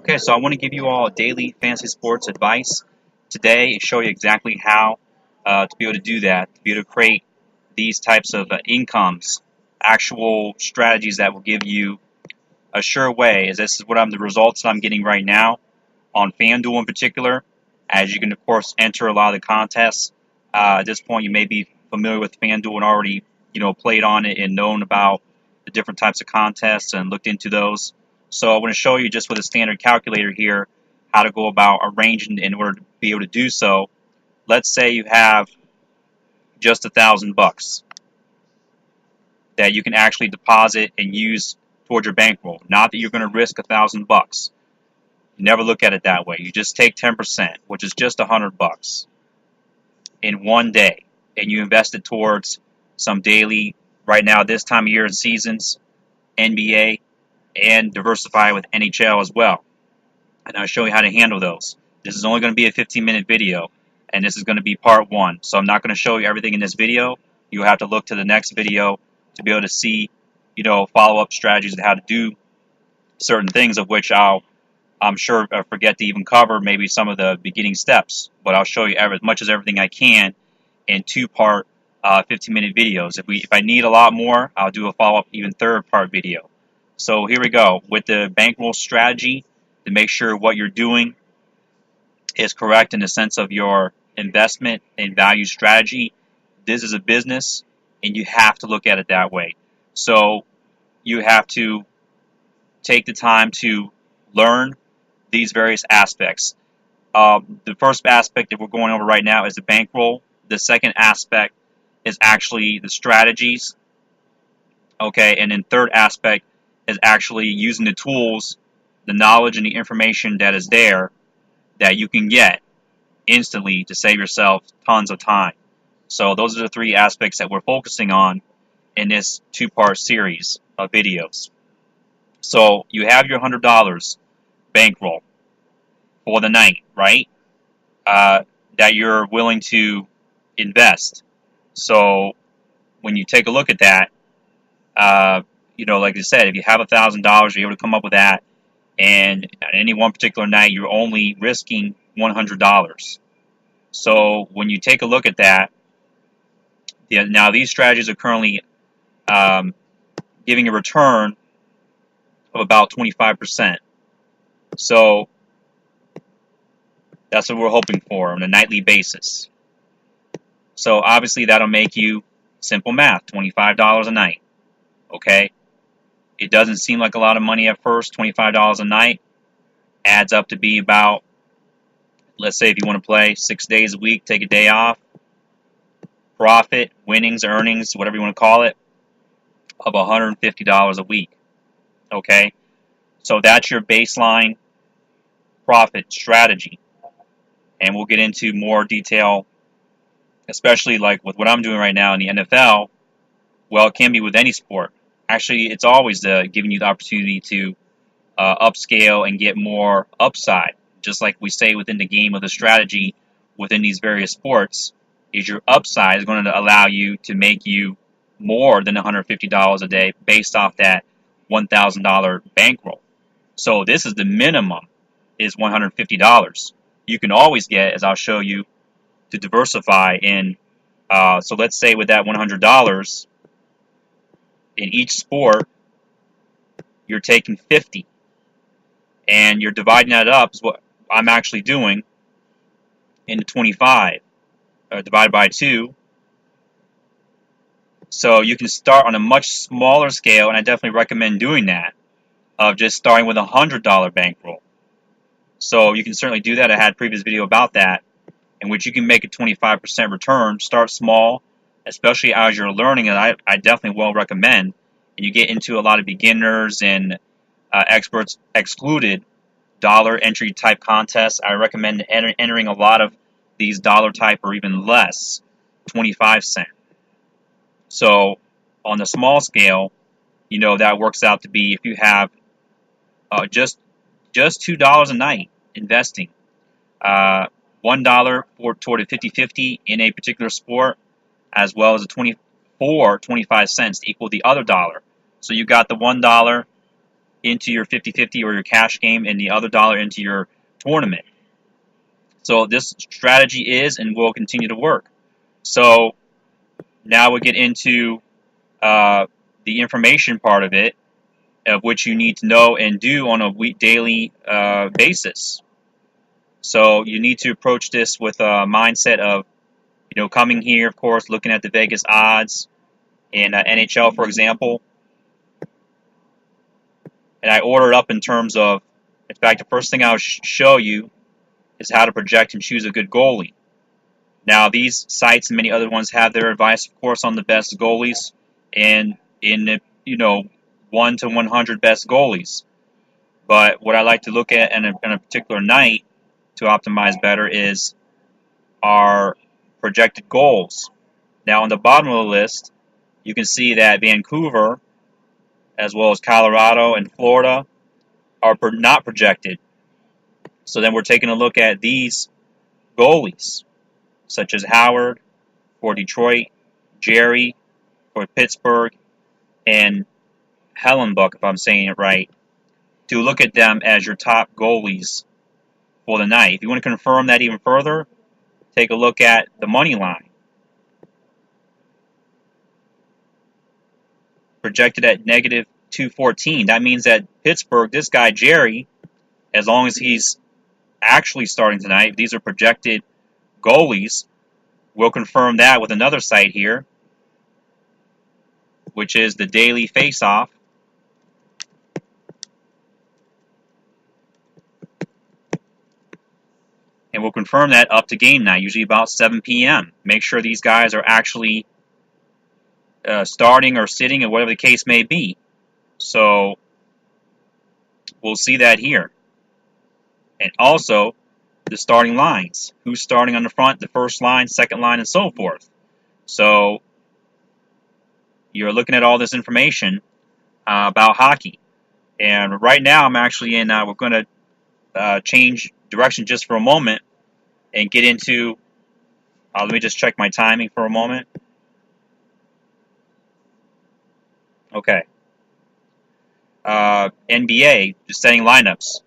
Okay, so I want to give you all daily fantasy sports advice today, show you exactly how to be able to do that, to be able to create these types of incomes, actual strategies that will give you a sure way. As this is what the results that I'm getting right now on FanDuel in particular. As you can of course enter a lot of the contests. At this point, you may be familiar with FanDuel and already played on it and known about the different types of contests and looked into those. So I want to show you just with a standard calculator here how to go about arranging in order to be able to do so. Let's say you have just $1,000 that you can actually deposit and use towards your bankroll. Not that you're going to risk $1,000. You never look at it that way. You just take 10%, which is just $100 in one day, and you invest it towards some daily. Right now, this time of year in seasons, NBA, and diversify with NHL as well. And I'll show you how to handle those. This is only going to be a 15-minute video, and this is going to be part one. So I'm not going to show you everything in this video. You'll have to look to the next video to be able to see, follow-up strategies on how to do certain things, of which I'm sure I forget to even cover maybe some of the beginning steps. But I'll show you as much as everything I can in two-part 15-minute videos. If I need a lot more, I'll do a follow-up, even third-part video. So here we go with the bankroll strategy to make sure what you're doing is correct in the sense of your investment and value strategy. This is a business, and you have to look at it that way. So you have to take the time to learn these various aspects. The first aspect that we're going over right now is the bankroll. The second aspect is actually the strategies. Okay, and then third aspect is actually using the tools, the knowledge, and the information that is there that you can get instantly to save yourself tons of time. So those are the three aspects that we're focusing on in this two-part series of videos. So you have your $100 bankroll for the night, right? That you're willing to invest. So when you take a look at that, like I said, if you have $1,000, you're able to come up with that, and at any one particular night, you're only risking $100. So when you take a look at that, now these strategies are currently giving a return of about 25%. So that's what we're hoping for on a nightly basis. So obviously that'll make you, simple math, $25 a night. Okay? It doesn't seem like a lot of money at first. $25 a night adds up to be about, let's say if you want to play 6 days a week, take a day off, profit, winnings, earnings, whatever you want to call it, of $150 a week. Okay? So that's your baseline profit strategy. And we'll get into more detail, especially like with what I'm doing right now in the NFL. Well, it can be with any sport. Actually, it's always giving you the opportunity to upscale and get more upside. Just like we say within the game of the strategy within these various sports, is your upside is going to allow you to make you more than $150 a day based off that $1,000 bankroll. So this is the minimum, is $150. You can always get, as I'll show you, to diversify in. So let's say with that $100 in each sport, you're taking 50, and you're dividing that up. Is what I'm actually doing into 25, divided by 2. So you can start on a much smaller scale, and I definitely recommend doing that, of just starting with a $100 bankroll. So you can certainly do that. I had a previous video about that, in which you can make a 25% return. Start small, especially as you're learning, and I definitely will recommend. And you get into a lot of beginners and experts excluded dollar entry type contests. I recommend entering a lot of these dollar type or even less, 25 cent. So on the small scale, that works out to be, if you have just $2 a night investing, $1 toward a 50-50 in a particular sport, as well as a 25 cents to equal the other dollar. So you got the $1 into your 50-50 or your cash game and the other dollar into your tournament. So this strategy is and will continue to work. So now we get into the information part of it, of which you need to know and do on a daily basis. So you need to approach this with a mindset of, coming here, of course, looking at the Vegas odds in NHL, for example. And I order it up in terms of, in fact, the first thing I'll show you is how to project and choose a good goalie. Now, these sites and many other ones have their advice, of course, on the best goalies and in the, 1 to 100 best goalies. But what I like to look at in a particular night to optimize better is our projected goals. Now, on the bottom of the list, you can see that Vancouver, as well as Colorado and Florida, are not projected. So then we're taking a look at these goalies, such as Howard for Detroit, Jerry for Pittsburgh, and Hellenbuck, if I'm saying it right, to look at them as your top goalies for the night. If you want to confirm that even further, take a look at the money line. Projected at negative 214. That means that Pittsburgh, this guy Jerry, as long as he's actually starting tonight, these are projected goalies. We'll confirm that with another site here, which is the Daily Faceoff. And we'll confirm that up to game night, usually about 7 p.m. Make sure these guys are actually starting or sitting, or whatever the case may be. So we'll see that here. And also the starting lines. Who's starting on the front, the first line, second line, and so forth. So you're looking at all this information about hockey. And right now I'm actually in, we're going to change direction just for a moment and get into, let me just check my timing for a moment. Okay. NBA, just setting lineups.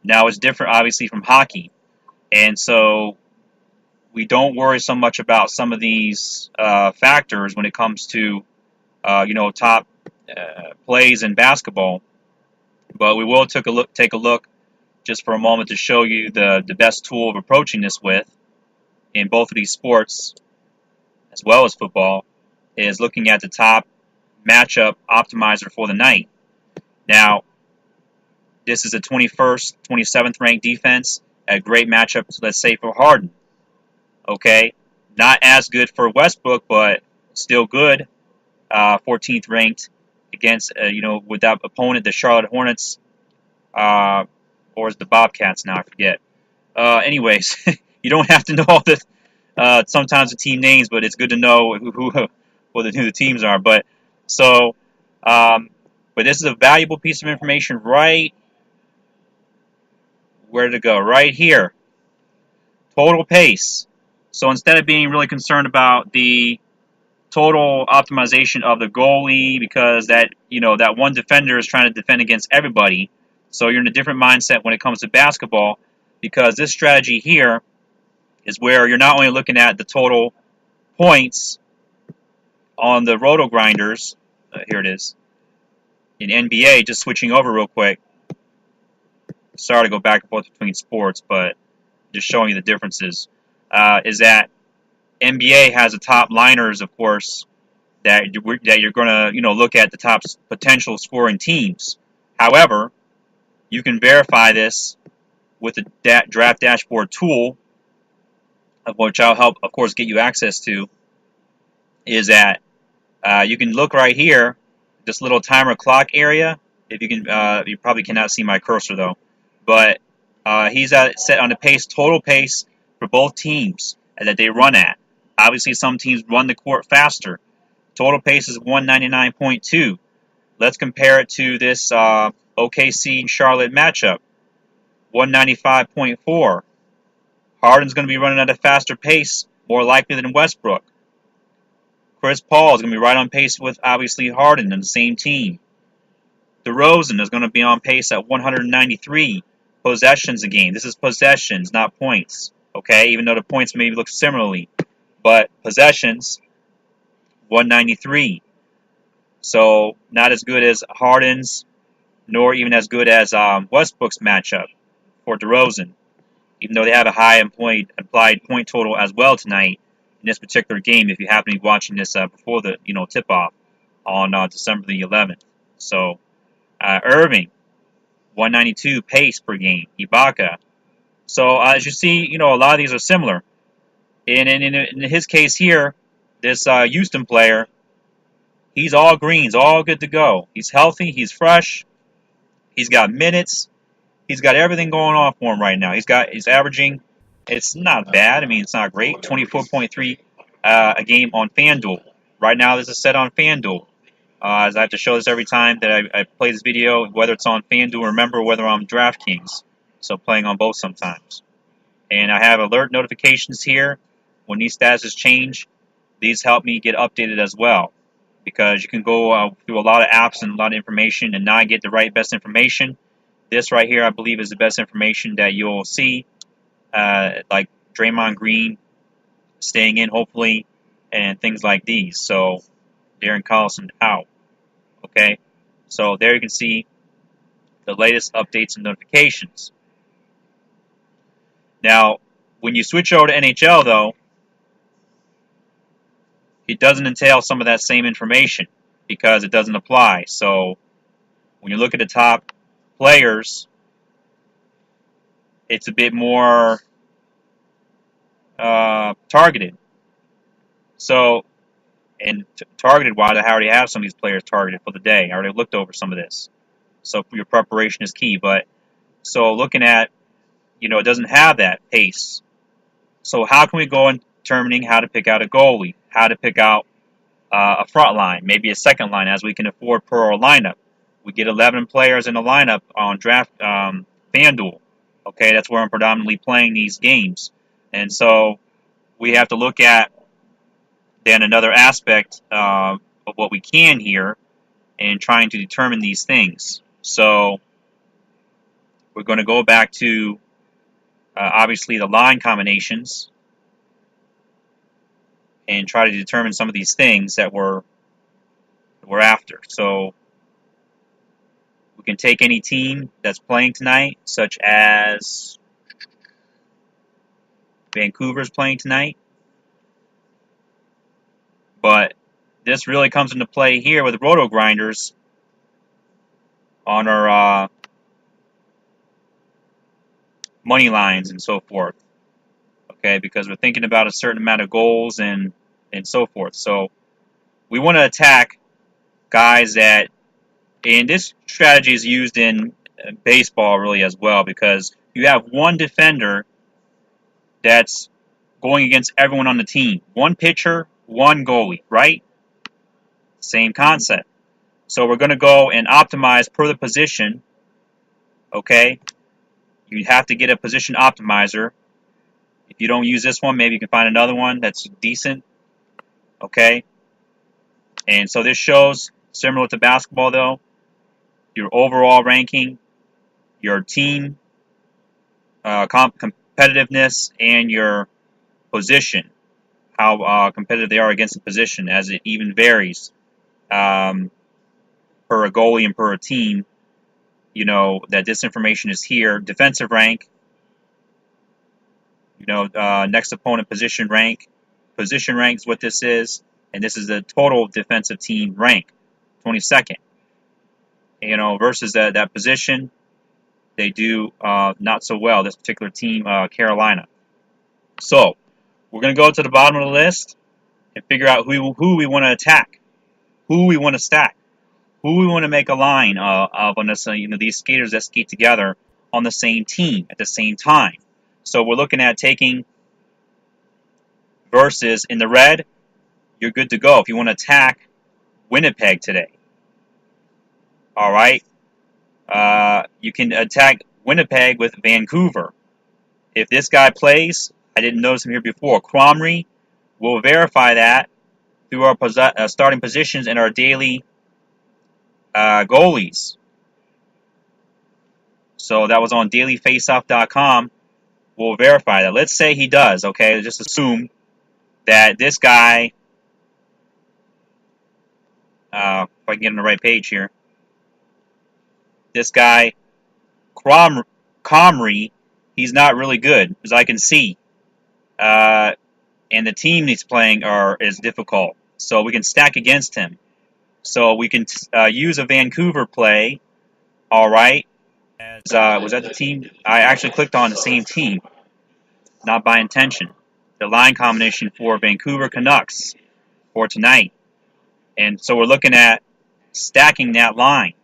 Now it's different, obviously, from hockey. And so we don't worry so much about some of these factors when it comes to, top plays in basketball. But we will take a look just for a moment to show you the best tool of approaching this with in both of these sports, as well as football, is looking at the top matchup optimizer for the night. Now, this is a 21st, 27th ranked defense, a great matchup, let's say, for Harden. Okay, not as good for Westbrook, but still good. 14th ranked against, with that opponent, the Charlotte Hornets, or is the Bobcats now? I forget. Anyways, you don't have to know all the sometimes the team names, but it's good to know who the teams are. But so, but this is a valuable piece of information. Right, where to go? Right here. Total pace. So instead of being really concerned about the total optimization of the goalie, because that one defender is trying to defend against everybody, so you're in a different mindset when it comes to basketball, because this strategy here is where you're not only looking at the total points on the roto grinders. Here it is in NBA. Just switching over real quick. Sorry to go back and forth between sports, but just showing you the differences. Is that NBA has the top liners, of course, that you're going to look at the top potential scoring teams. However, you can verify this with the draft dashboard tool, of which I'll help, of course, get you access to. Is that you can look right here, this little timer clock area. If you can, you probably cannot see my cursor though, but he's set on the pace, total pace for both teams that they run at. Obviously, some teams run the court faster. Total pace is 199.2. Let's compare it to this OKC and Charlotte matchup, 195.4. Harden's going to be running at a faster pace, more likely than Westbrook. Chris Paul is going to be right on pace with, obviously, Harden on the same team. DeRozan is going to be on pace at 193 possessions a game. This is possessions, not points. Okay, even though the points maybe look similarly, but possessions, 193. So not as good as Harden's, nor even as good as Westbrook's matchup for DeRozan. Even though they have a high implied point total as well tonight in this particular game, if you happen to be watching this before the tip-off on December the 11th. So Irving, 192 pace per game. Ibaka. So as you see, a lot of these are similar. And in his case here, this Houston player, he's all greens, all good to go. He's healthy, he's fresh, he's got minutes, he's got everything going on for him right now. He's averaging, it's not bad. I mean, it's not great. 24.3 a game on FanDuel. Right now, this is set on FanDuel. As I have to show this every time that I play this video, whether it's on FanDuel, remember, whether I'm DraftKings. So playing on both sometimes. And I have alert notifications here. When these statuses change, these help me get updated as well. Because you can go through a lot of apps and a lot of information and not get the best information. This right here, I believe, is the best information that you'll see. Like Draymond Green staying in, hopefully, and things like these. So, Darren Collison out. Okay? So, there you can see the latest updates and notifications. Now, when you switch over to NHL, though, it doesn't entail some of that same information because it doesn't apply. So, when you look at the top players, it's a bit more targeted. So, and targeted-wise, I already have some of these players targeted for the day. I already looked over some of this. So, your preparation is key. But, so looking at, it doesn't have that pace. So, how can we go in determining how to pick out a goalie, how to pick out a front line, maybe a second line, as we can afford per our lineup? We get 11 players in the lineup on draft FanDuel. Okay, that's where I'm predominantly playing these games. And so we have to look at then another aspect of what we can here in trying to determine these things. So we're going to go back to obviously the line combinations and try to determine some of these things that we're after. So we can take any team that's playing tonight, such as Vancouver's playing tonight. But this really comes into play here with Roto Grinders on our money lines and so forth. Okay, because we're thinking about a certain amount of goals and so forth. So we want to attack guys that, and this strategy is used in baseball really as well, because you have one defender that's going against everyone on the team. One pitcher, one goalie, right? Same concept. So we're going to go and optimize per the position. Okay? You have to get a position optimizer. If you don't use this one, maybe you can find another one that's decent. Okay? And so this shows, similar to basketball though, your overall ranking, your team competitiveness, and your position, how competitive they are against the position, as it even varies per a goalie and per a team. That this information is here. Defensive rank, next opponent position rank. Position rank is what this is, and this is the total defensive team rank, 22nd. Versus that position, they do not so well, this particular team, Carolina. So, we're going to go to the bottom of the list and figure out who we want to attack, who we want to stack, who we want to make a line of on this, these skaters that skate together on the same team at the same time. So we're looking at taking versus in the red, you're good to go if you want to attack Winnipeg today. All right. You can attack Winnipeg with Vancouver. If this guy plays, I didn't notice him here before, Cromrie, we'll verify that through our starting positions and our daily goalies. So that was on dailyfaceoff.com. We'll verify that. Let's say he does, okay? Just assume that this guy, if I can get on the right page here, this guy, Comrie, he's not really good, as I can see. And the team he's playing is difficult. So we can stack against him. So we can use a Vancouver play, all right? Was that the team? I actually clicked on the same team, not by intention. The line combination for Vancouver Canucks for tonight. And so we're looking at stacking that line,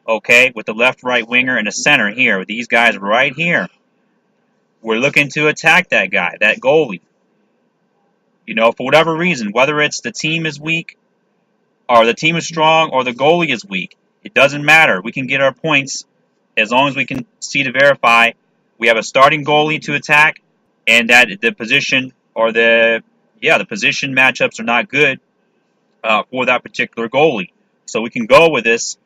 okay, with the left-right winger and the center here, with these guys right here. We're looking to attack that guy, that goalie. You know, for whatever reason, whether it's the team is weak, or the team is strong, or the goalie is weak, it doesn't matter. We can get our points as long as we can see to verify we have a starting goalie to attack, and that the position or the position matchups are not good for that particular goalie. So we can go with this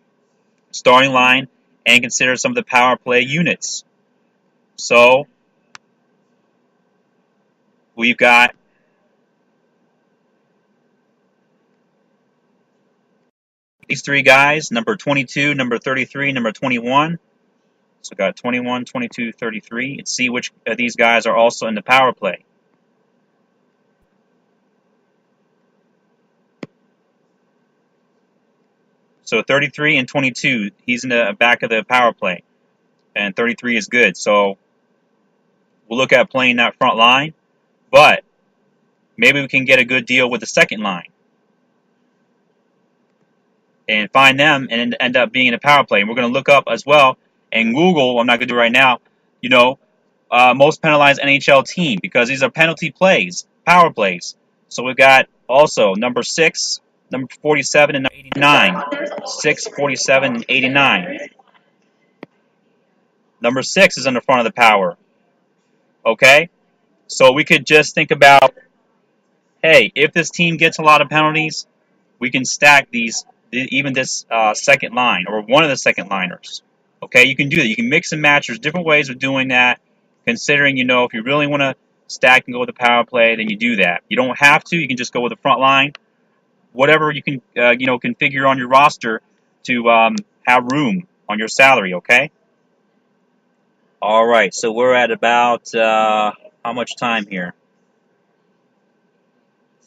starting line and consider some of the power play units. So we've got these three guys, number 22, number 33, number 21. So we've got 21, 22, 33. And see which of these guys are also in the power play. So 33 and 22, he's in the back of the power play. And 33 is good. So we'll look at playing that front line. But maybe we can get a good deal with the second line. And find them and end up being in a power play. And we're going to look up as well and Google, I'm not going to do it right now, you know, most penalized NHL team, because these are penalty plays, power plays. So we've got also number 6, number 47, and 89. 6, 47, and 89. Number 6 is in the front of the power. Okay? So we could just think about, hey, if this team gets a lot of penalties, we can stack these, even this second line, or one of the second liners. Okay, you can do that. You can mix and match. There's different ways of doing that. Considering, you know, if you really want to stack and go with the power play, then you do that. You don't have to. You can just go with the front line. Whatever you can, configure on your roster to have room on your salary. Okay. All right. So we're at about how much time here?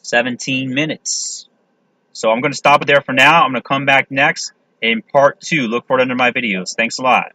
17 minutes. So I'm going to stop it there for now. I'm going to come back next in part 2. Look for it under my videos. Thanks a lot.